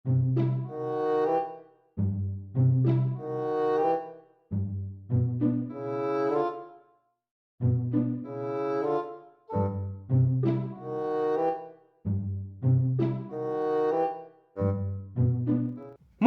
Muy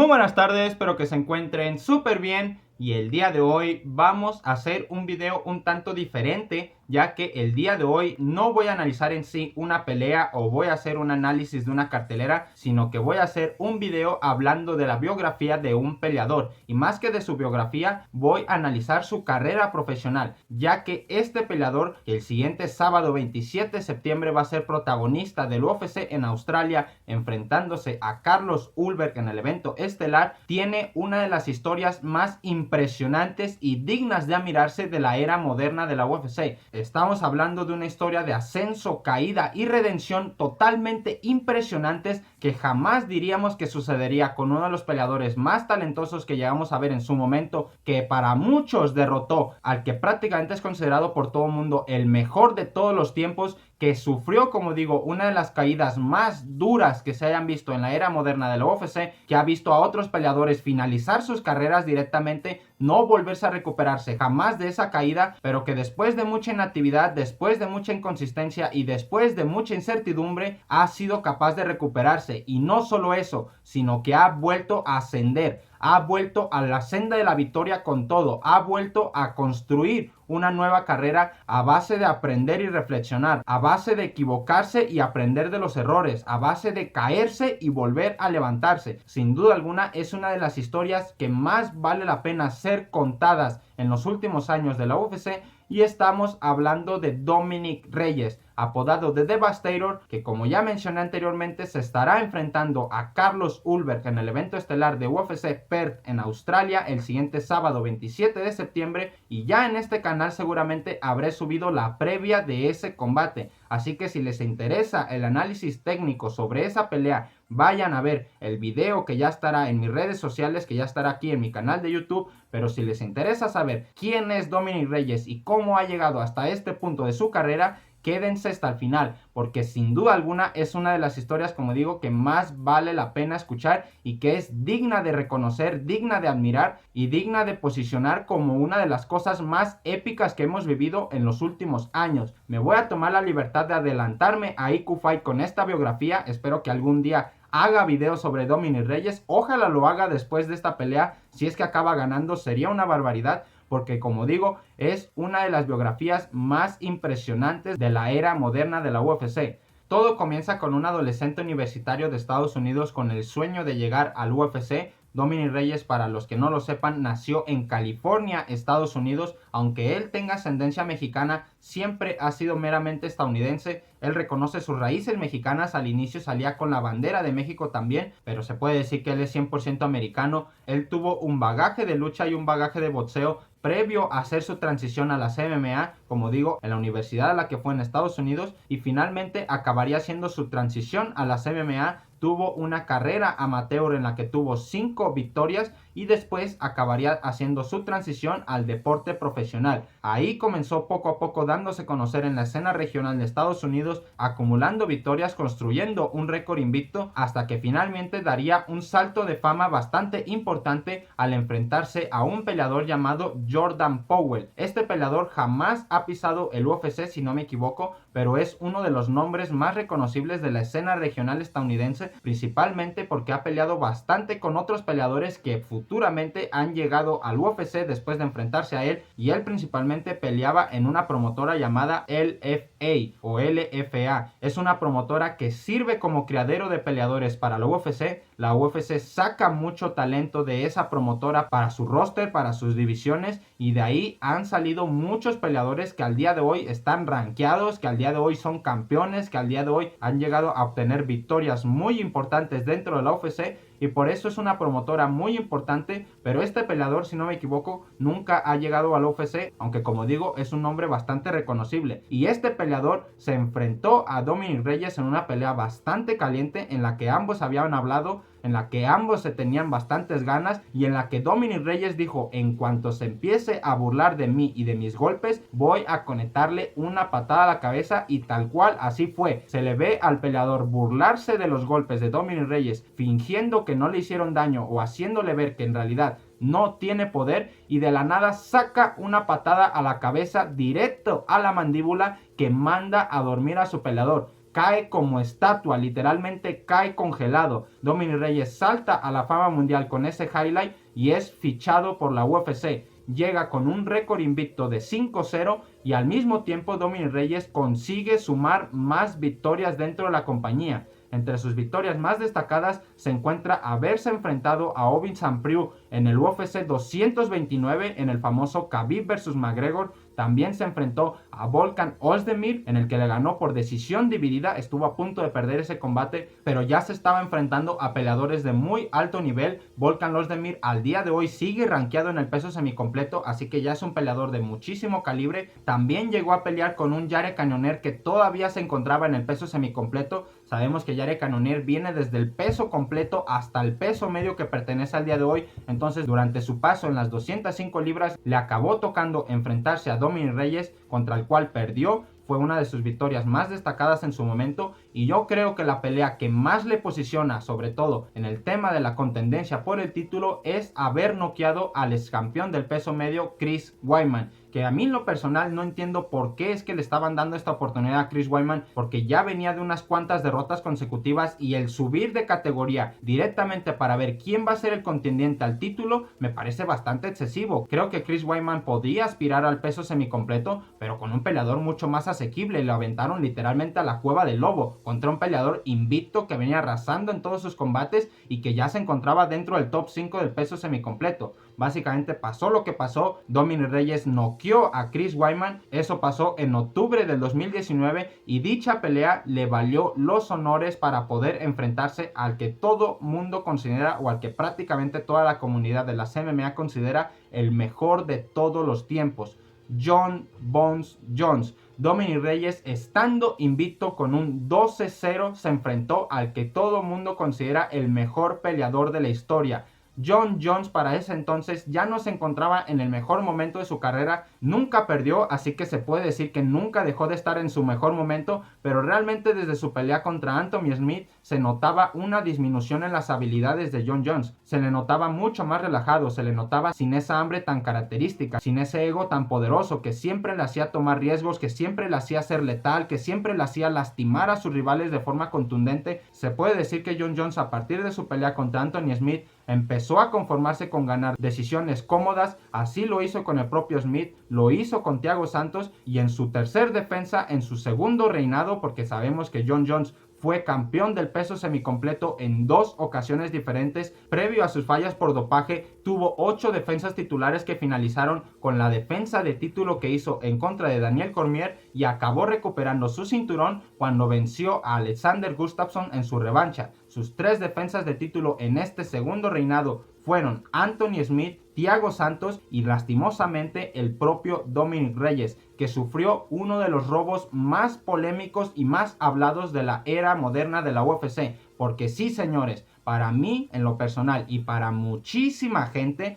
buenas tardes, espero que se encuentren súper bien y el día de hoy vamos a hacer un video un tanto diferente, ya que el día de hoy no voy a analizar en sí una pelea o voy a hacer un análisis de una cartelera, sino que voy a hacer un video hablando de la biografía de un peleador, y más que de su biografía voy a analizar su carrera profesional, ya que este peleador el siguiente sábado 27 de septiembre va a ser protagonista del UFC en Australia, enfrentándose a Carlos Ulberg en el evento estelar. Tiene una de las historias más impresionantes y dignas de admirarse de la era moderna de la UFC. Estamos hablando de una historia de ascenso, caída y redención totalmente impresionantes que jamás diríamos que sucedería con uno de los peleadores más talentosos que llegamos a ver en su momento, que para muchos derrotó al que prácticamente es considerado por todo el mundo el mejor de todos los tiempos, que sufrió, como digo, una de las caídas más duras que se hayan visto en la era moderna de la UFC, que ha visto a otros peleadores finalizar sus carreras directamente, no volverse a recuperarse jamás de esa caída, pero que después de mucha inactividad, después de mucha inconsistencia y después de mucha incertidumbre, ha sido capaz de recuperarse. Y no solo eso, sino que ha vuelto a ascender, ha vuelto a la senda de la victoria con todo, ha vuelto a construir una nueva carrera a base de aprender y reflexionar, a base de equivocarse y aprender de los errores, a base de caerse y volver a levantarse. Sin duda alguna es una de las historias que más vale la pena ser contadas en los últimos años de la UFC, y estamos hablando de Dominick Reyes, apodado The Devastator, que como ya mencioné anteriormente se estará enfrentando a Carlos Ulberg en el evento estelar de UFC Perth en Australia el siguiente sábado 27 de septiembre, y ya en este canal seguramente habré subido la previa de ese combate, así que si les interesa el análisis técnico sobre esa pelea, vayan a ver el video que ya estará en mis redes sociales, que ya estará aquí en mi canal de YouTube. Pero si les interesa saber quién es Dominick Reyes y cómo ha llegado hasta este punto de su carrera, quédense hasta el final, porque sin duda alguna es una de las historias, como digo, que más vale la pena escuchar y que es digna de reconocer, digna de admirar y digna de posicionar como una de las cosas más épicas que hemos vivido en los últimos años. Me voy a tomar la libertad de adelantarme a IQ Fight con esta biografía. Espero que algún día haga videos sobre Dominick Reyes. Ojalá lo haga después de esta pelea. Si es que acaba ganando, sería una barbaridad, porque como digo, es una de las biografías más impresionantes de la era moderna de la UFC. Todo comienza con un adolescente universitario de Estados Unidos con el sueño de llegar al UFC. Dominick Reyes, para los que no lo sepan, nació en California, Estados Unidos. Aunque él tenga ascendencia mexicana, siempre ha sido meramente estadounidense. Él reconoce sus raíces mexicanas, al inicio salía con la bandera de México también, pero se puede decir que él es 100% americano. Él tuvo un bagaje de lucha y un bagaje de boxeo previo a hacer su transición a las MMA, como digo, en la universidad a la que fue en Estados Unidos, y finalmente acabaría haciendo su transición a las MMA. Tuvo una carrera amateur en la que tuvo 5 victorias y después acabaría haciendo su transición al deporte profesional. Ahí comenzó poco a poco dándose a conocer en la escena regional de Estados Unidos, acumulando victorias, construyendo un récord invicto, hasta que finalmente daría un salto de fama bastante importante al enfrentarse a un peleador llamado Jordan Powell. Este peleador jamás ha pisado el UFC, si no me equivoco, pero es uno de los nombres más reconocibles de la escena regional estadounidense, principalmente porque ha peleado bastante con otros peleadores que futuramente han llegado al UFC después de enfrentarse a él, y él principalmente peleaba en una promotora llamada LFA o LFA. Es una promotora que sirve como criadero de peleadores para la UFC. La UFC saca mucho talento de esa promotora para su roster, para sus divisiones, y de ahí han salido muchos peleadores que al día de hoy están rankeados, que al día de hoy son campeones, que al día de hoy han llegado a obtener victorias muy importantes dentro de la UFC, y por eso es una promotora muy importante. Pero este peleador, si no me equivoco, nunca ha llegado al UFC, aunque como digo es un nombre bastante reconocible. Y este peleador se enfrentó a Dominick Reyes en una pelea bastante caliente, en la que ambos habían hablado, en la que ambos se tenían bastantes ganas, y en la que Dominick Reyes dijo: en cuanto se empiece a burlar de mí y de mis golpes, voy a conectarle una patada a la cabeza. Y tal cual así fue. Se le ve al peleador burlarse de los golpes de Dominick Reyes, fingiendo que que no le hicieron daño o haciéndole ver que en realidad no tiene poder, y de la nada saca una patada a la cabeza directo a la mandíbula que manda a dormir a su peleador. Cae como estatua, literalmente cae congelado. Dominic Reyes salta a la fama mundial con ese highlight y es fichado por la UFC. Llega con un récord invicto de 5-0 y al mismo tiempo Dominic Reyes consigue sumar más victorias dentro de la compañía. Entre sus victorias más destacadas se encuentra haberse enfrentado a Ovin Sanfriu en el UFC 229 en el famoso Khabib vs McGregor. También se enfrentó a Volkan Ozdemir, en el que le ganó por decisión dividida. Estuvo a punto de perder ese combate, pero ya se estaba enfrentando a peleadores de muy alto nivel. Volkan Ozdemir al día de hoy sigue rankeado en el peso semicompleto, así que ya es un peleador de muchísimo calibre. También llegó a pelear con un Jared Cannonier que todavía se encontraba en el peso semicompleto. Sabemos que Jared Cannonier viene desde el peso completo hasta el peso medio que pertenece al día de hoy. Entonces, durante su paso en las 205 libras, le acabó tocando enfrentarse a Dominic Reyes, contra el cual perdió. Fue una de sus victorias más destacadas en su momento, y yo creo que la pelea que más le posiciona, sobre todo en el tema de la contendencia por el título, es haber noqueado al ex campeón del peso medio Chris Weidman, que a mí en lo personal no entiendo por qué es que le estaban dando esta oportunidad a Chris Weidman, porque ya venía de unas cuantas derrotas consecutivas, y el subir de categoría directamente para ver quién va a ser el contendiente al título me parece bastante excesivo. Creo que Chris Weidman podía aspirar al peso semicompleto, pero con un peleador mucho más asequible. Lo aventaron literalmente a la cueva del lobo contra un peleador invicto que venía arrasando en todos sus combates y que ya se encontraba dentro del top 5 del peso semicompleto. Básicamente pasó lo que pasó. Dominic Reyes noqueó a Chris Weidman. Eso pasó en octubre del 2019 y dicha pelea le valió los honores para poder enfrentarse al que todo mundo considera, o al que prácticamente toda la comunidad de las MMA considera el mejor de todos los tiempos, Jon Bones Jones. Dominic Reyes, estando invicto con un 12-0, se enfrentó al que todo mundo considera el mejor peleador de la historia. Jon Jones para ese entonces ya no se encontraba en el mejor momento de su carrera, nunca perdió, así que se puede decir que nunca dejó de estar en su mejor momento, pero realmente desde su pelea contra Anthony Smith se notaba una disminución en las habilidades de Jon Jones. Se le notaba mucho más relajado, se le notaba sin esa hambre tan característica, sin ese ego tan poderoso que siempre le hacía tomar riesgos, que siempre le hacía ser letal, que siempre le hacía lastimar a sus rivales de forma contundente. Se puede decir que Jon Jones, a partir de su pelea contra Anthony Smith, empezó a conformarse con ganar decisiones cómodas. Así lo hizo con el propio Smith, lo hizo con Thiago Santos, y en su tercer defensa, en su segundo reinado, porque sabemos que Jon Jones fue campeón del peso semicompleto en 2 ocasiones diferentes. Previo a sus fallas por dopaje, tuvo 8 defensas titulares que finalizaron con la defensa de título que hizo en contra de Daniel Cormier, y acabó recuperando su cinturón cuando venció a Alexander Gustafsson en su revancha. Sus 3 defensas de título en este segundo reinado fueron Anthony Smith, Thiago Santos y lastimosamente el propio Dominic Reyes, que sufrió uno de los robos más polémicos y más hablados de la era moderna de la UFC. Porque sí, señores, para mí en lo personal y para muchísima gente,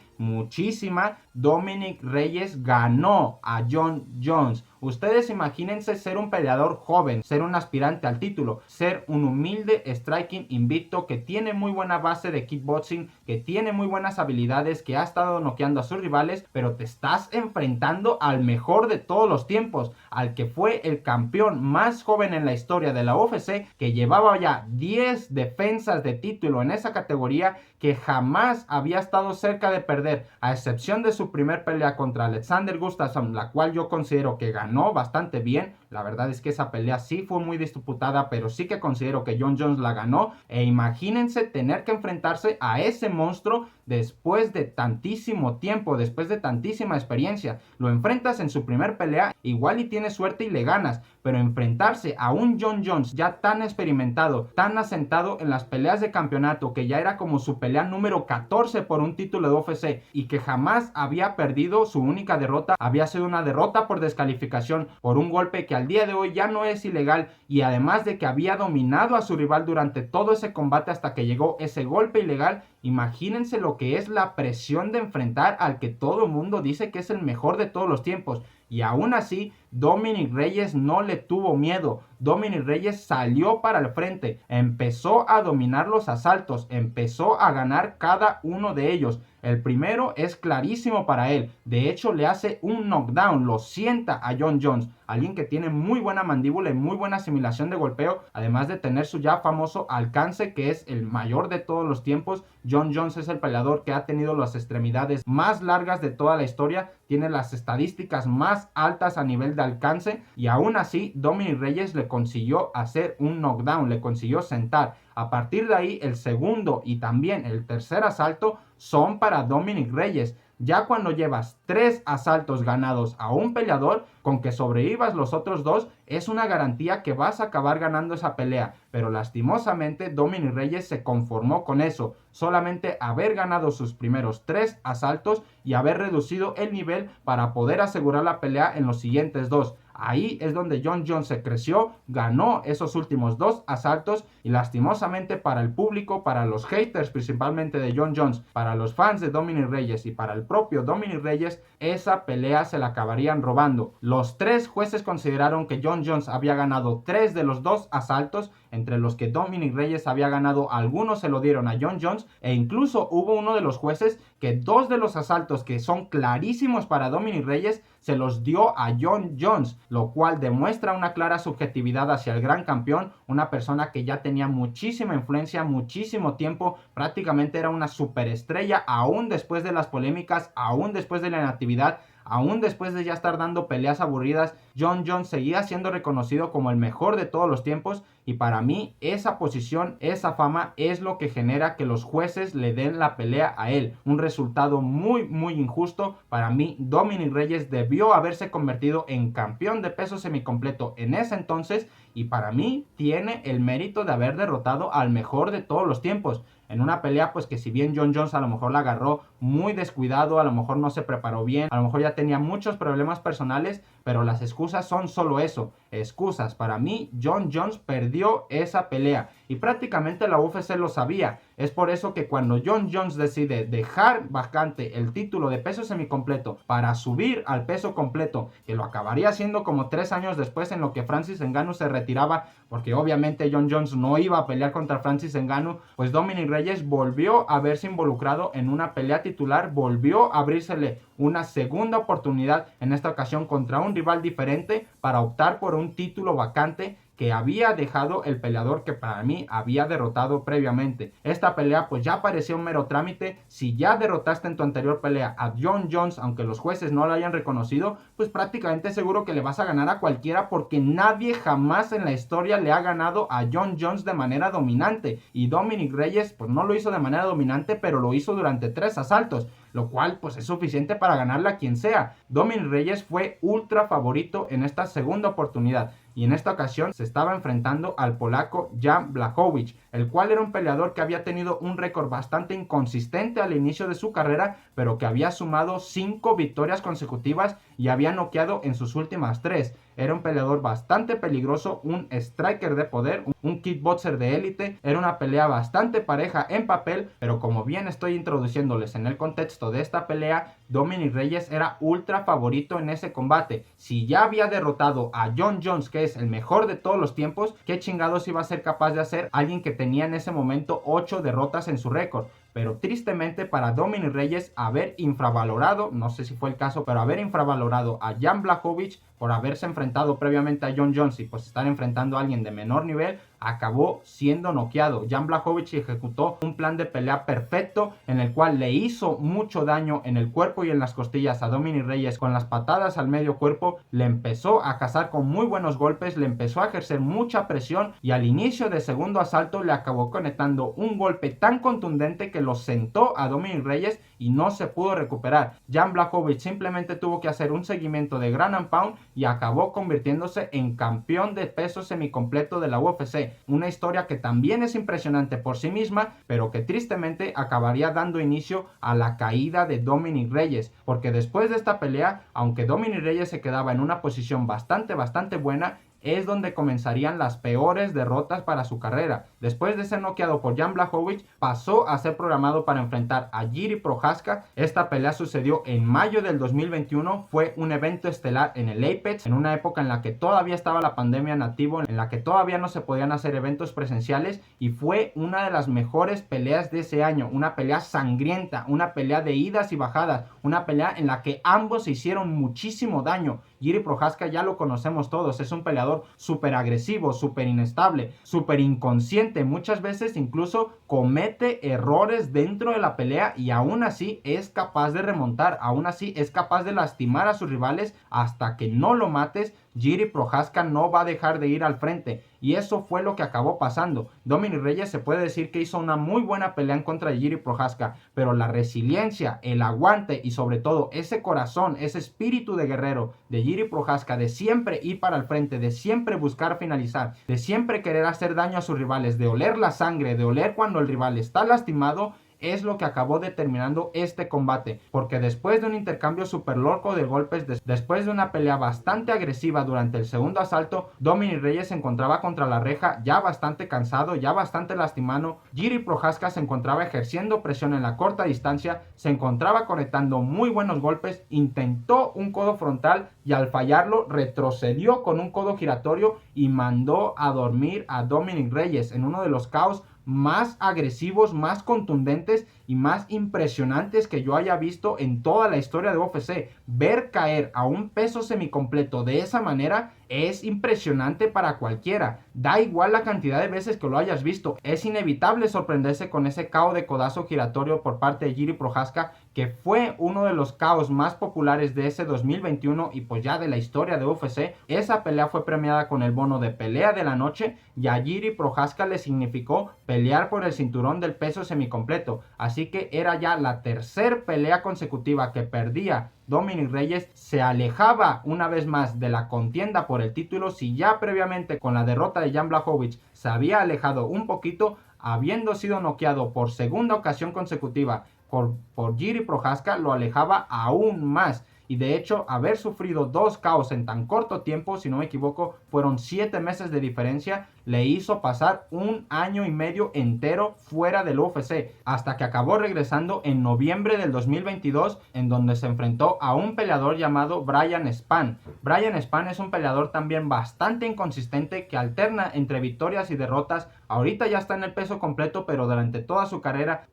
Dominic Reyes ganó a Jon Jones. Ustedes imagínense ser un peleador joven, ser un aspirante al título, ser un humilde striking invicto que tiene muy buena base de kickboxing, que tiene muy buenas habilidades, que ha estado noqueando a sus rivales, pero te estás enfrentando al mejor de todos los tiempos, al que fue el campeón más joven en la historia de la UFC, que llevaba ya 10 defensas de título en esa categoría, que jamás había estado cerca de perder, a excepción de su primer pelea contra Alexander Gustafsson, la cual yo considero que ganó bastante bien. La verdad es que esa pelea sí fue muy disputada, pero sí que considero que Jon Jones la ganó. E imagínense tener que enfrentarse a ese monstruo después de tantísimo tiempo, después de tantísima experiencia. Lo enfrentas en su primer pelea, igual y tienes suerte y le ganas, pero enfrentarse a un Jon Jones ya tan experimentado, tan asentado en las peleas de campeonato, que ya era como su pelea número 14 por un título de UFC, y que jamás había perdido, su única derrota había sido una derrota por descalificación, por un golpe que al día de hoy ya no es ilegal, y además de que había dominado a su rival durante todo ese combate hasta que llegó ese golpe ilegal. Imagínense lo que es la presión de enfrentar al que todo el mundo dice que es el mejor de todos los tiempos. Y aún así, Dominic Reyes no le tuvo miedo. Dominic Reyes salió para el frente, empezó a dominar los asaltos, empezó a ganar cada uno de ellos. El primero es clarísimo para él. De hecho, le hace un knockdown, lo sienta a Jon Jones. Alguien que tiene muy buena mandíbula y muy buena asimilación de golpeo, además de tener su ya famoso alcance, que es el mayor de todos los tiempos. Jon Jones es el peleador que ha tenido las extremidades más largas de toda la historia, tiene las estadísticas más altas a nivel de alcance, y aún así Dominic Reyes le consiguió hacer un knockdown, le consiguió sentar. A partir de ahí, el segundo y también el tercer asalto son para Dominic Reyes. Ya cuando llevas 3 asaltos ganados a un peleador, con que sobrevivas los otros 2, es una garantía que vas a acabar ganando esa pelea. Pero lastimosamente Dominic Reyes se conformó con eso, solamente haber ganado sus primeros 3 asaltos y haber reducido el nivel para poder asegurar la pelea en los siguientes 2. Ahí es donde Jon Jones se creció, ganó esos últimos 2 asaltos y lastimosamente para el público, para los haters principalmente de Jon Jones, para los fans de Dominic Reyes y para el propio Dominic Reyes, esa pelea se la acabarían robando. Los 3 jueces consideraron que Jon Jones había ganado 3 de los 2 asaltos, entre los que Dominic Reyes había ganado, algunos se lo dieron a Jon Jones, e incluso hubo uno de los jueces que 2 de los asaltos que son clarísimos para Dominic Reyes se los dio a Jon Jones, lo cual demuestra una clara subjetividad hacia el gran campeón, una persona que ya tenía muchísima influencia, muchísimo tiempo, prácticamente era una superestrella, aún después de las polémicas, aún después de la inactividad, aún después de ya estar dando peleas aburridas. Jon Jones seguía siendo reconocido como el mejor de todos los tiempos, y para mí esa posición, esa fama es lo que genera que los jueces le den la pelea a él. Un resultado muy injusto. Para mí Dominic Reyes debió haberse convertido en campeón de peso semicompleto en ese entonces, y para mí tiene el mérito de haber derrotado al mejor de todos los tiempos. En una pelea pues que si bien Jon Jones a lo mejor la agarró muy descuidado, a lo mejor no se preparó bien, a lo mejor ya tenía muchos problemas personales, pero las excusas son solo eso, excusas. Para mí Jon Jones perdió esa pelea y prácticamente la UFC lo sabía. Es por eso que cuando Jon Jones decide dejar vacante el título de peso semicompleto para subir al peso completo, que lo acabaría haciendo como 3 años después, en lo que Francis Ngannou se retiraba, porque obviamente Jon Jones no iba a pelear contra Francis Ngannou, pues Dominic Reyes volvió a verse involucrado en una pelea titular, volvió a abrírsele una segunda oportunidad, en esta ocasión contra un rival diferente, para optar por un título vacante que había dejado el peleador que para mí había derrotado previamente. Esta pelea pues ya parecía un mero trámite. Si ya derrotaste en tu anterior pelea a Jon Jones, aunque los jueces no lo hayan reconocido, pues prácticamente seguro que le vas a ganar a cualquiera, porque nadie jamás en la historia le ha ganado a Jon Jones de manera dominante, y Dominic Reyes pues no lo hizo de manera dominante, pero lo hizo durante 3 asaltos, lo cual pues es suficiente para ganarle a quien sea. Dominic Reyes fue ultra favorito en esta segunda oportunidad, y en esta ocasión se estaba enfrentando al polaco Jan Blachowicz, el cual era un peleador que había tenido un récord bastante inconsistente al inicio de su carrera, pero que había sumado 5 victorias consecutivas y había noqueado en sus últimas 3. Era un peleador bastante peligroso, un striker de poder, un kickboxer de élite. Era una pelea bastante pareja en papel, pero como bien estoy introduciéndoles en el contexto de esta pelea, Dominic Reyes era ultra favorito en ese combate. Si ya había derrotado a Jon Jones, que es el mejor de todos los tiempos, ¿qué chingados iba a ser capaz de hacer alguien que tenía en ese momento 8 derrotas en su récord? Pero tristemente para Dominic Reyes, haber infravalorado, no sé si fue el caso, pero haber infravalorado a Jan Blachowicz por haberse enfrentado previamente a Jon Jones y pues estar enfrentando a alguien de menor nivel, acabó siendo noqueado. Jan Blachowicz ejecutó un plan de pelea perfecto, en el cual le hizo mucho daño en el cuerpo y en las costillas a Dominic Reyes con las patadas al medio cuerpo. Le empezó a cazar con muy buenos golpes, le empezó a ejercer mucha presión, y al inicio del segundo asalto le acabó conectando un golpe tan contundente que lo sentó a Dominic Reyes y no se pudo recuperar. Jan Blachowicz simplemente tuvo que hacer un seguimiento de ground and pound y acabó convirtiéndose en campeón de peso semicompleto de la UFC. Una historia que también es impresionante por sí misma, pero que tristemente acabaría dando inicio a la caída de Dominic Reyes, porque después de esta pelea, aunque Dominic Reyes se quedaba en una posición bastante buena, es donde comenzarían las peores derrotas para su carrera. Después de ser noqueado por Jan Blachowicz, pasó a ser programado para enfrentar a Jiri Prochazka. Esta pelea sucedió en mayo del 2021, fue un evento estelar en el Apex, en una época en la que todavía estaba la pandemia en activo, en la que todavía no se podían hacer eventos presenciales, y fue una de las mejores peleas de ese año, una pelea sangrienta, una pelea de idas y bajadas, una pelea en la que ambos se hicieron muchísimo daño. Jiri Prochazka ya lo conocemos todos, es un peleador súper agresivo, súper inestable, súper inconsciente, muchas veces incluso comete errores dentro de la pelea y aún así es capaz de remontar, aún así es capaz de lastimar a sus rivales. Hasta que no lo mates, Jiri Prochazka no va a dejar de ir al frente, y eso fue lo que acabó pasando. Dominick Reyes se puede decir que hizo una muy buena pelea en contra de Jiri Prochazka, pero la resiliencia, el aguante y sobre todo ese corazón, ese espíritu de guerrero de Jiri Prochazka, de siempre ir para el frente, de siempre buscar finalizar, de siempre querer hacer daño a sus rivales, de oler la sangre, de oler cuando el rival está lastimado, es lo que acabó determinando este combate, porque después de un intercambio super loco de golpes, después de una pelea bastante agresiva durante el segundo asalto, Dominick Reyes se encontraba contra la reja ya bastante cansado, ya bastante lastimado. Jiri Prochazka se encontraba ejerciendo presión en la corta distancia, se encontraba conectando muy buenos golpes, intentó un codo frontal y al fallarlo retrocedió con un codo giratorio y mandó a dormir a Dominick Reyes en uno de los caos más agresivos, más contundentes y más impresionantes que yo haya visto en toda la historia de UFC. Ver caer a un peso semicompleto de esa manera es impresionante para cualquiera. Da igual la cantidad de veces que lo hayas visto. Es inevitable sorprenderse con ese KO de codazo giratorio por parte de Jiri Prochazka, que fue uno de los KOs más populares de ese 2021 y pues ya de la historia de UFC. Esa pelea fue premiada con el bono de pelea de la noche y a Jiri Prochazka le significó pelear por el cinturón del peso semicompleto. Así que era ya la tercera pelea consecutiva que perdía Dominick Reyes, se alejaba una vez más de la contienda por el título. Si ya previamente con la derrota de Jan Blachowicz se había alejado un poquito, habiendo sido noqueado por segunda ocasión consecutiva por Jiri Prochazka, lo alejaba aún más. Y de hecho, haber sufrido dos KOs en tan corto tiempo, si no me equivoco, fueron 7 meses de diferencia, le hizo pasar 1 año y medio entero fuera del UFC, hasta que acabó regresando en noviembre del 2022, en donde se enfrentó a un peleador llamado Brian Spann. Brian Spann es un peleador también bastante inconsistente, que alterna entre victorias y derrotas. Ahorita ya está en el peso completo, pero durante toda su carrera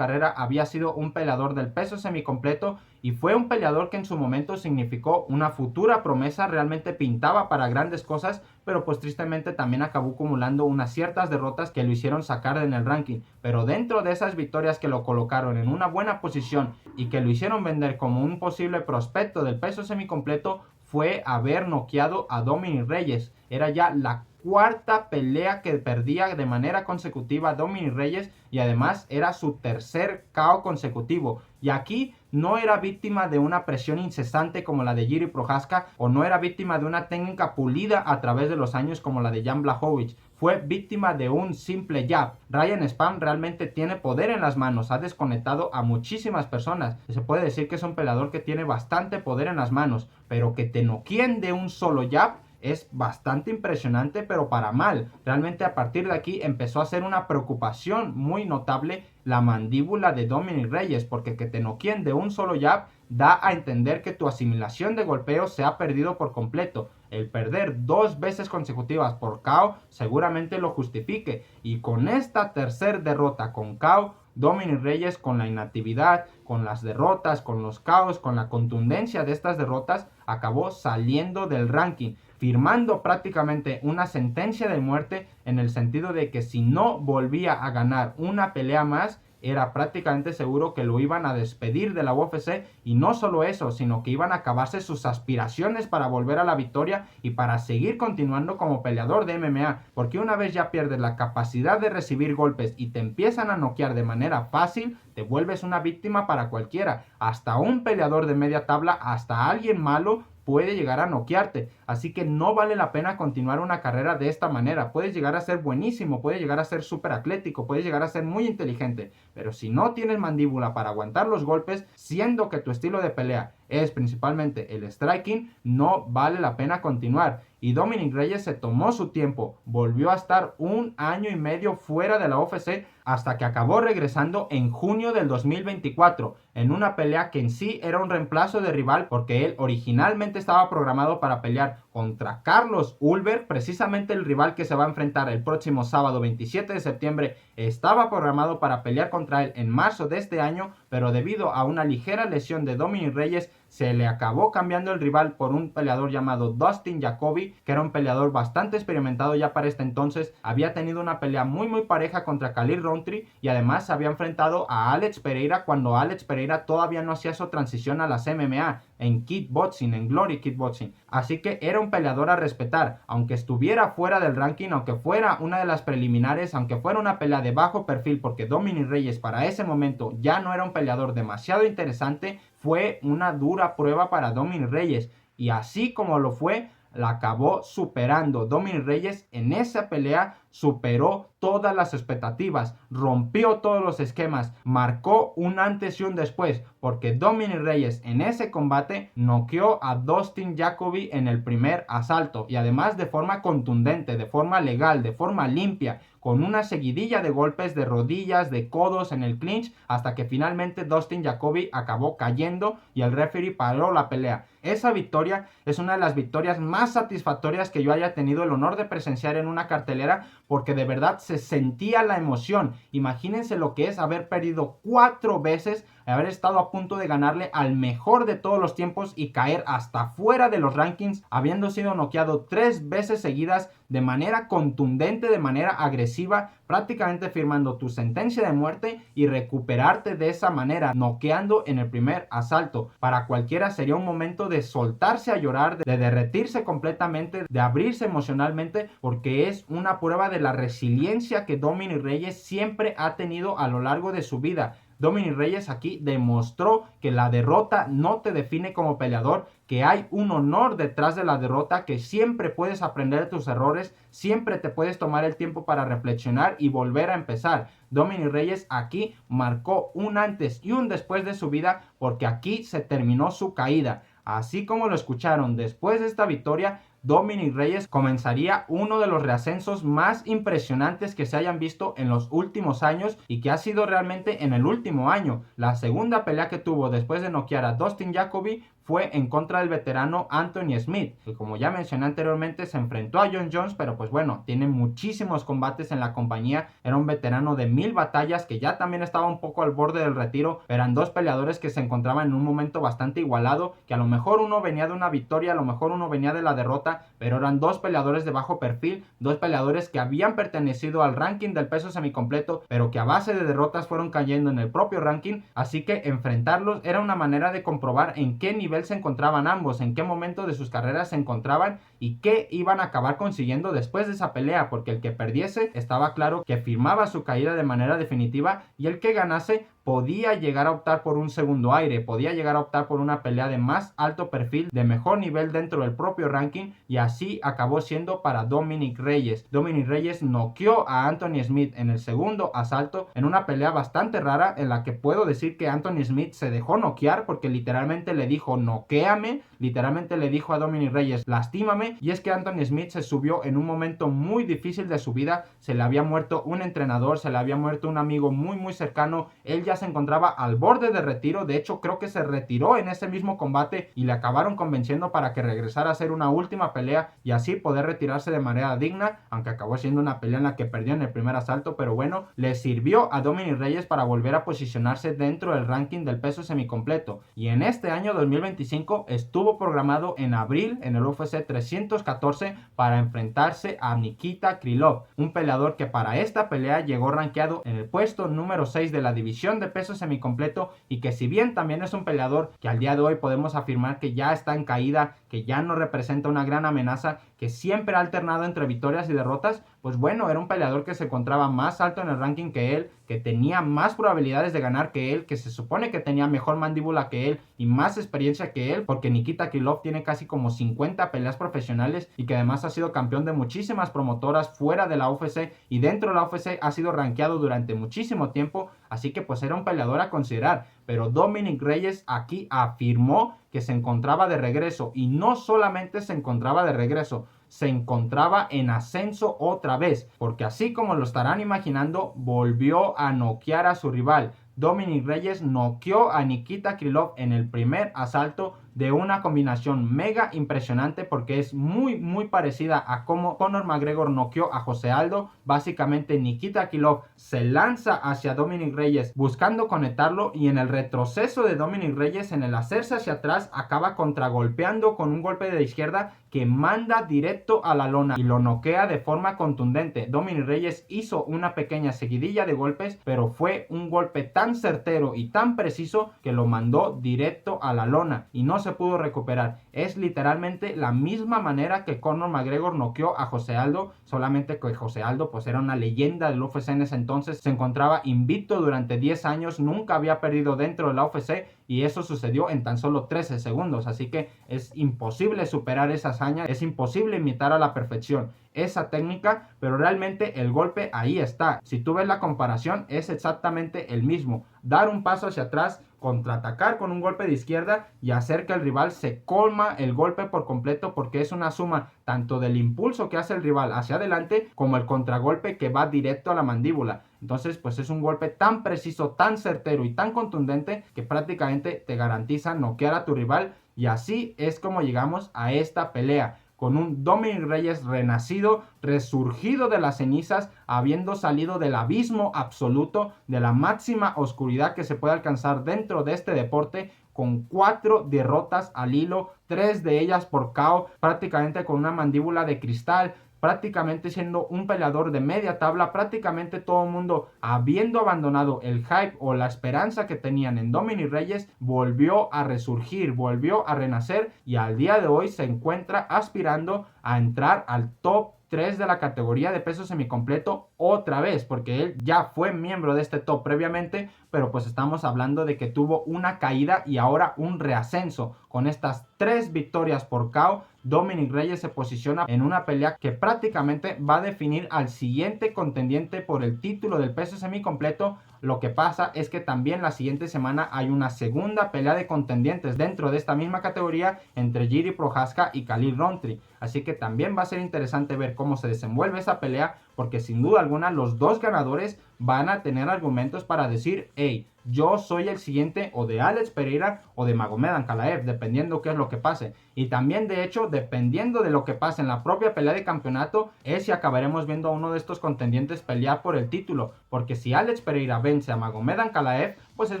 había sido un peleador del peso semicompleto, y fue un peleador que en su momento significó una futura promesa, realmente pintaba para grandes cosas, pero pues tristemente también acabó acumulando unas ciertas derrotas que lo hicieron sacar en el ranking. Pero dentro de esas victorias que lo colocaron en una buena posición y que lo hicieron vender como un posible prospecto del peso semicompleto, fue haber noqueado a Dominick Reyes. Era ya la cuarta pelea que perdía de manera consecutiva Dominick Reyes, y además era su tercer KO consecutivo. Y aquí no era víctima de una presión incesante como la de Jiri Prochazka, o no era víctima de una técnica pulida a través de los años como la de Jan Blachowicz. Fue víctima de un simple jab. Ryan Spann realmente tiene poder en las manos, ha desconectado a muchísimas personas. Se puede decir que es un peleador que tiene bastante poder en las manos, pero que te noqueen de un solo jab es bastante impresionante, pero para mal. Realmente a partir de aquí empezó a ser una preocupación muy notable la mandíbula de Dominick Reyes, porque que te noqueen de un solo jab da a entender que tu asimilación de golpeo se ha perdido por completo. El perder 2 veces consecutivas por KO seguramente lo justifique, y con esta tercera derrota con KO, Dominick Reyes, con la inactividad, con las derrotas, con los KOs, con la contundencia de estas derrotas, acabó saliendo del ranking, firmando prácticamente una sentencia de muerte, en el sentido de que si no volvía a ganar una pelea más, era prácticamente seguro que lo iban a despedir de la UFC. Y no solo eso, sino que iban a acabarse sus aspiraciones para volver a la victoria y para seguir continuando como peleador de MMA, porque una vez ya pierdes la capacidad de recibir golpes y te empiezan a noquear de manera fácil, te vuelves una víctima para cualquiera. Hasta un peleador de media tabla, hasta alguien malo puede llegar a noquearte. así que no vale la pena continuar una carrera de esta manera. Puedes llegar a ser buenísimo, puedes llegar a ser súper atlético, puedes llegar a ser muy inteligente, pero si no tienes mandíbula para aguantar los golpes, siendo que tu estilo de pelea es principalmente el striking, no vale la pena continuar. Y Dominick Reyes se tomó su tiempo, volvió a estar 1 año y medio fuera de la UFC hasta que acabó regresando en junio del 2024 en una pelea que en sí era un reemplazo de rival, porque él originalmente estaba programado para pelear contra Carlos Ulberg, precisamente el rival que se va a enfrentar el próximo sábado 27 de septiembre. Estaba programado para pelear contra él en marzo de este año, pero debido a una ligera lesión de Dominick Reyes se le acabó cambiando el rival por un peleador llamado Dustin Jacoby, que era un peleador bastante experimentado ya para este entonces. Había tenido una pelea muy pareja contra Khalil Rountree y además se había enfrentado a Alex Pereira cuando Alex Pereira todavía no hacía su transición a las MMA, en kickboxing, en Glory Kickboxing. Así que era un peleador a respetar, aunque estuviera fuera del ranking, aunque fuera una de las preliminares, aunque fuera una pelea de bajo perfil, porque Dominick Reyes para ese momento ya no era un peleador demasiado interesante. Fue una dura prueba para Dominick Reyes, y así como lo fue, la acabó superando. Dominick Reyes en esa pelea superó todas las expectativas, rompió todos los esquemas, marcó un antes y un después, porque Dominick Reyes en ese combate noqueó a Dustin Jacoby en el primer asalto, y además de forma contundente, de forma legal, de forma limpia, con una seguidilla de golpes de rodillas, de codos en el clinch, hasta que finalmente Dustin Jacoby acabó cayendo y el referee paró la pelea. Esa victoria es una de las victorias más satisfactorias que yo haya tenido el honor de presenciar en una cartelera, porque de verdad se sentía la emoción. Imagínense lo que es haber perdido 4 veces, haber estado a punto de ganarle al mejor de todos los tiempos y caer hasta fuera de los rankings, habiendo sido noqueado 3 veces seguidas de manera contundente, de manera agresiva, prácticamente firmando tu sentencia de muerte, y recuperarte de esa manera, noqueando en el primer asalto. Para cualquiera sería un momento de soltarse a llorar, de derretirse completamente, de abrirse emocionalmente, porque es una prueba de la resiliencia que Dominick Reyes siempre ha tenido a lo largo de su vida. Dominick Reyes aquí demostró que la derrota no te define como peleador, que hay un honor detrás de la derrota, que siempre puedes aprender de tus errores, siempre te puedes tomar el tiempo para reflexionar y volver a empezar. Dominick Reyes aquí marcó un antes y un después de su vida, porque aquí se terminó su caída. Así como lo escucharon, después de esta victoria, Dominick Reyes comenzaría uno de los reascensos más impresionantes que se hayan visto en los últimos años, y que ha sido realmente en el último año. La segunda pelea que tuvo después de noquear a Dustin Jacoby fue en contra del veterano Anthony Smith, que como ya mencioné anteriormente se enfrentó a Jon Jones, pero pues bueno, tiene muchísimos combates en la compañía, era un veterano de 1000 batallas que ya también estaba un poco al borde del retiro. Eran dos peleadores que se encontraban en un momento bastante igualado, que a lo mejor uno venía de una victoria, a lo mejor uno venía de la derrota, pero eran dos peleadores de bajo perfil, dos peleadores que habían pertenecido al ranking del peso semicompleto, pero que a base de derrotas fueron cayendo en el propio ranking. Así que enfrentarlos era una manera de comprobar en qué nivel se encontraban ambos, en qué momento de sus carreras se encontraban y qué iban a acabar consiguiendo después de esa pelea, porque el que perdiese estaba claro que firmaba su caída de manera definitiva, y el que ganase podía llegar a optar por un segundo aire, podía llegar a optar por una pelea de más alto perfil, de mejor nivel dentro del propio ranking, y así acabó siendo para Dominick Reyes. Dominick Reyes noqueó a Anthony Smith en el segundo asalto, en una pelea bastante rara, en la que puedo decir que Anthony Smith se dejó noquear, porque literalmente le dijo noquéame, literalmente le dijo a Dominick Reyes lastímame. Y es que Anthony Smith se subió en un momento muy difícil de su vida, se le había muerto un entrenador, se le había muerto un amigo muy cercano, él ya se encontraba al borde de retiro. De hecho, creo que se retiró en ese mismo combate y le acabaron convenciendo para que regresara a hacer una última pelea y así poder retirarse de manera digna, aunque acabó siendo una pelea en la que perdió en el primer asalto. Pero bueno, le sirvió a Dominick Reyes para volver a posicionarse dentro del ranking del peso semicompleto. Y en este año 2025 estuvo programado en abril en el UFC 314 para enfrentarse a Nikita Krylov, un peleador que para esta pelea llegó rankeado en el puesto número 6 de la división de peso semicompleto, y que si bien también es un peleador que al día de hoy podemos afirmar que ya está en caída, que ya no representa una gran amenaza, que siempre ha alternado entre victorias y derrotas, pues bueno, era un peleador que se encontraba más alto en el ranking que él, que tenía más probabilidades de ganar que él, que se supone que tenía mejor mandíbula que él y más experiencia que él, porque Nikita Krylov tiene casi como 50 peleas profesionales y que además ha sido campeón de muchísimas promotoras fuera de la UFC y dentro de la UFC ha sido rankeado durante muchísimo tiempo, así que pues era un peleador a considerar. Pero Dominick Reyes aquí afirmó que se encontraba de regreso y no solamente se encontraba de regreso, se encontraba en ascenso otra vez, porque así como lo estarán imaginando, volvió a noquear a su rival. Dominick Reyes noqueó a Nikita Krylov en el primer asalto de una combinación mega impresionante porque es muy parecida a como Conor McGregor noqueó a José Aldo. Básicamente Nikita Krylov se lanza hacia Dominick Reyes buscando conectarlo y en el retroceso de Dominick Reyes, en el hacerse hacia atrás, acaba contragolpeando con un golpe de izquierda que manda directo a la lona y lo noquea de forma contundente. Dominick Reyes hizo una pequeña seguidilla de golpes, pero fue un golpe tan certero y tan preciso que lo mandó directo a la lona y no se pudo recuperar. Es literalmente la misma manera que Conor McGregor noqueó a José Aldo, solamente que José Aldo pues era una leyenda del UFC en ese entonces, se encontraba invicto durante 10 años, nunca había perdido dentro de la UFC y eso sucedió en tan solo 13 segundos, así que es imposible superar esa hazaña, es imposible imitar a la perfección esa técnica, pero realmente el golpe ahí está. Si tú ves la comparación, es exactamente el mismo. Dar un paso hacia atrás, contraatacar con un golpe de izquierda y hacer que el rival se colma el golpe por completo, porque es una suma tanto del impulso que hace el rival hacia adelante como el contragolpe que va directo a la mandíbula. Entonces pues es un golpe tan preciso, tan certero y tan contundente que prácticamente te garantiza noquear a tu rival, y así es como llegamos a esta pelea, con un Dominick Reyes renacido, resurgido de las cenizas, habiendo salido del abismo absoluto, de la máxima oscuridad que se puede alcanzar dentro de este deporte, con 4 derrotas al hilo, 3 de ellas por KO, prácticamente con una mandíbula de cristal, prácticamente siendo un peleador de media tabla, prácticamente todo el mundo habiendo abandonado el hype o la esperanza que tenían en Dominick Reyes, volvió a resurgir, volvió a renacer y al día de hoy se encuentra aspirando a entrar al top 3 de la categoría de peso semicompleto otra vez, porque él ya fue miembro de este top previamente, pero pues estamos hablando de que tuvo una caída y ahora un reascenso. Con estas 3 victorias por KO, Dominick Reyes se posiciona en una pelea que prácticamente va a definir al siguiente contendiente por el título del peso semicompleto. Lo que pasa es que también la siguiente semana hay una segunda pelea de contendientes dentro de esta misma categoría entre Jiri Prochazka y Khalil Rountree. Así que también va a ser interesante ver cómo se desenvuelve esa pelea, porque sin duda alguna los dos ganadores van a tener argumentos para decir, hey, yo soy el siguiente o de Alex Pereira o de Magomed Ankalaev, dependiendo qué es lo que pase. Y también, de hecho, dependiendo de lo que pase en la propia pelea de campeonato, es si acabaremos viendo a uno de estos contendientes pelear por el título. Porque si Alex Pereira vence a Magomed Ankalaev, pues es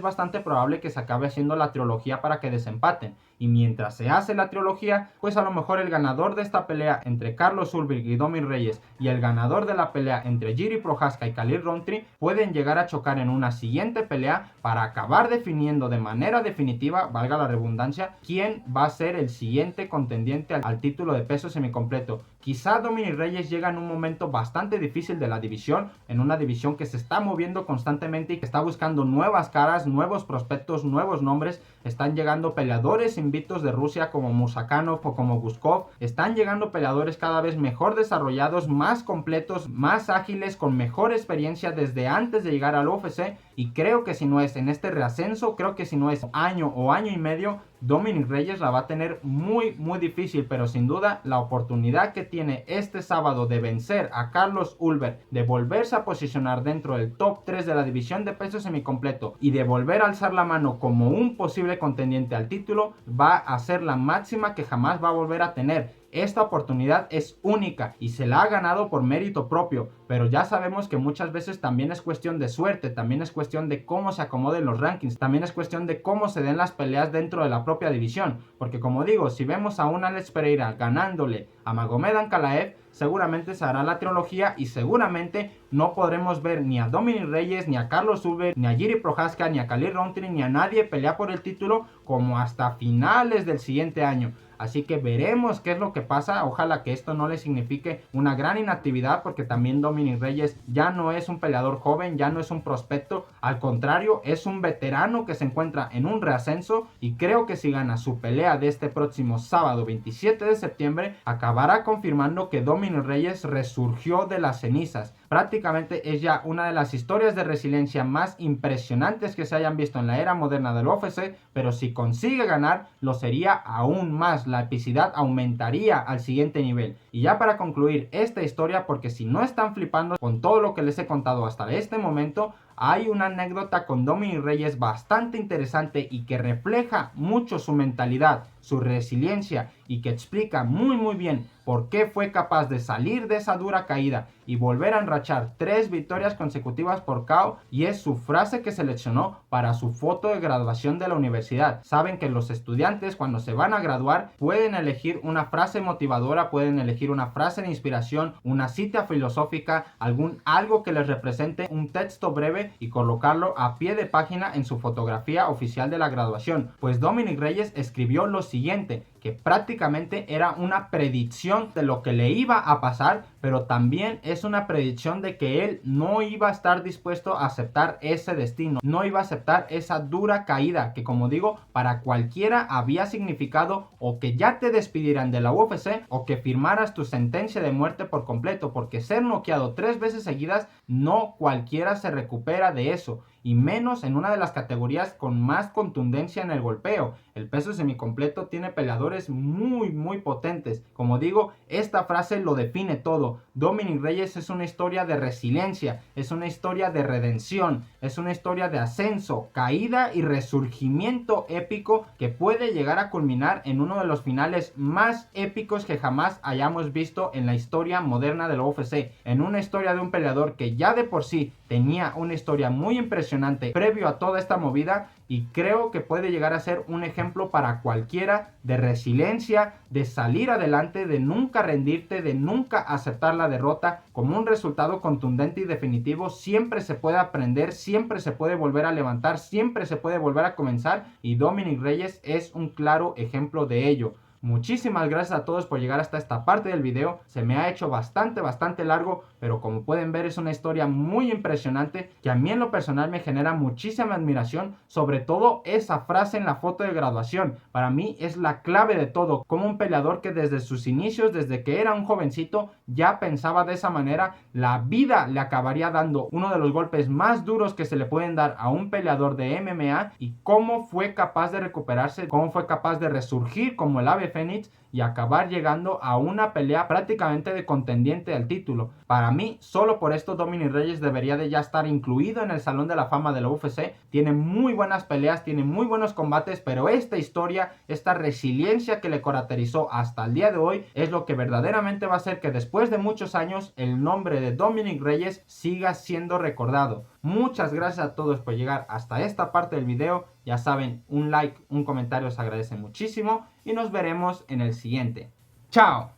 bastante probable que se acabe haciendo la trilogía para que desempaten. Y mientras se hace la trilogía, pues a lo mejor el ganador de esta pelea entre Carlos Ulberg y Dominick Reyes y el ganador de la pelea entre Jiri Prochazka y Khalil Rountree pueden llegar a chocar en una siguiente pelea para acabar definiendo de manera definitiva, valga la redundancia, quién va a ser el siguiente contendiente al título de peso semicompleto. Quizá Dominick Reyes llega en un momento bastante difícil de la división, en una división que se está moviendo constantemente y que está buscando nuevas caras, nuevos prospectos, nuevos nombres. Están llegando peleadores invictos de Rusia como Murzakanov o como Guskov. Están llegando peleadores cada vez mejor desarrollados, más completos, más ágiles, con mejor experiencia desde antes de llegar al UFC. Y creo que si no es en este reascenso, creo que si no es año o año y medio, Dominick Reyes la va a tener muy difícil, pero sin duda la oportunidad que tiene este sábado de vencer a Carlos Ulberg, de volverse a posicionar dentro del top 3 de la división de peso semicompleto y de volver a alzar la mano como un posible contendiente al título, va a ser la máxima que jamás va a volver a tener. Esta oportunidad es única y se la ha ganado por mérito propio, pero ya sabemos que muchas veces también es cuestión de suerte, también es cuestión de cómo se acomoden los rankings, también es cuestión de cómo se den las peleas dentro de la propia división, porque como digo, si vemos a un Alex Pereira ganándole a Magomed Ankalaev, seguramente se hará la trilogía y seguramente no podremos ver ni a Dominic Reyes, ni a Carlos Uber, ni a Jiri Prochazka, ni a Khalil Rountree, ni a nadie pelear por el título como hasta finales del siguiente año. Así que veremos qué es lo que pasa. Ojalá que esto no le signifique una gran inactividad, porque también Dominic Reyes ya no es un peleador joven, ya no es un prospecto, al contrario, es un veterano que se encuentra en un reascenso, y creo que si gana su pelea de este próximo sábado 27 de septiembre, acabará confirmando que Dominic Reyes resurgió de las cenizas. Prácticamente es ya una de las historias de resiliencia más impresionantes que se hayan visto en la era moderna del UFC, pero si consigue ganar, lo sería aún más. La epicidad aumentaría al siguiente nivel. Y ya para concluir esta historia, porque si no están flipando con todo lo que les he contado hasta este momento, hay una anécdota con Dominic Reyes bastante interesante y que refleja mucho su mentalidad, su resiliencia, y que explica muy bien por qué fue capaz de salir de esa dura caída y volver a enrachar 3 victorias consecutivas por KO, y es su frase que seleccionó para su foto de graduación de la universidad. Saben que los estudiantes, cuando se van a graduar, pueden elegir una frase motivadora, pueden elegir una frase de inspiración, una cita filosófica, algo que les represente, un texto breve, y colocarlo a pie de página en su fotografía oficial de la graduación. Pues Dominic Reyes escribió lo siguiente, que prácticamente era una predicción de lo que le iba a pasar, pero también es una predicción de que él no iba a estar dispuesto a aceptar ese destino, no iba a aceptar esa dura caída que, como digo, para cualquiera había significado o que ya te despidieran de la UFC o que firmaras tu sentencia de muerte por completo, porque ser noqueado 3 veces seguidas, no cualquiera se recupera de eso, y menos en una de las categorías con más contundencia en el golpeo. El peso semicompleto tiene peleadores muy potentes. Como digo, esta frase lo define todo. Dominic Reyes es una historia de resiliencia, es una historia de redención, es una historia de ascenso, caída y resurgimiento épico que puede llegar a culminar en uno de los finales más épicos que jamás hayamos visto en la historia moderna de la UFC. En una historia de un peleador que ya de por sí tenía una historia muy impresionante previo a toda esta movida, y creo que puede llegar a ser un ejemplo para cualquiera de resiliencia, de salir adelante, de nunca rendirte, de nunca aceptar la derrota. Como un resultado contundente y definitivo, siempre se puede aprender, siempre se puede volver a levantar, siempre se puede volver a comenzar, y Dominic Reyes es un claro ejemplo de ello. Muchísimas gracias a todos por llegar hasta esta parte del video. Se me ha hecho bastante largo, pero como pueden ver es una historia muy impresionante que a mí en lo personal me genera muchísima admiración, sobre todo esa frase en la foto de graduación. Para mí es la clave de todo, como un peleador que desde sus inicios, desde que era un jovencito, ya pensaba de esa manera. La vida le acabaría dando uno de los golpes más duros que se le pueden dar a un peleador de MMA, y cómo fue capaz de recuperarse, cómo fue capaz de resurgir como el ave fénix y acabar llegando a una pelea prácticamente de contendiente al título. Para mí, solo por esto Dominic Reyes debería de ya estar incluido en el Salón de la Fama de la UFC. Tiene muy buenas peleas, tiene muy buenos combates, pero esta historia, esta resiliencia que le caracterizó hasta el día de hoy, es lo que verdaderamente va a hacer que después de muchos años el nombre de Dominic Reyes siga siendo recordado. Muchas gracias a todos por llegar hasta esta parte del video. Ya saben, un like, un comentario se agradece muchísimo, y nos veremos en el siguiente. ¡Chao!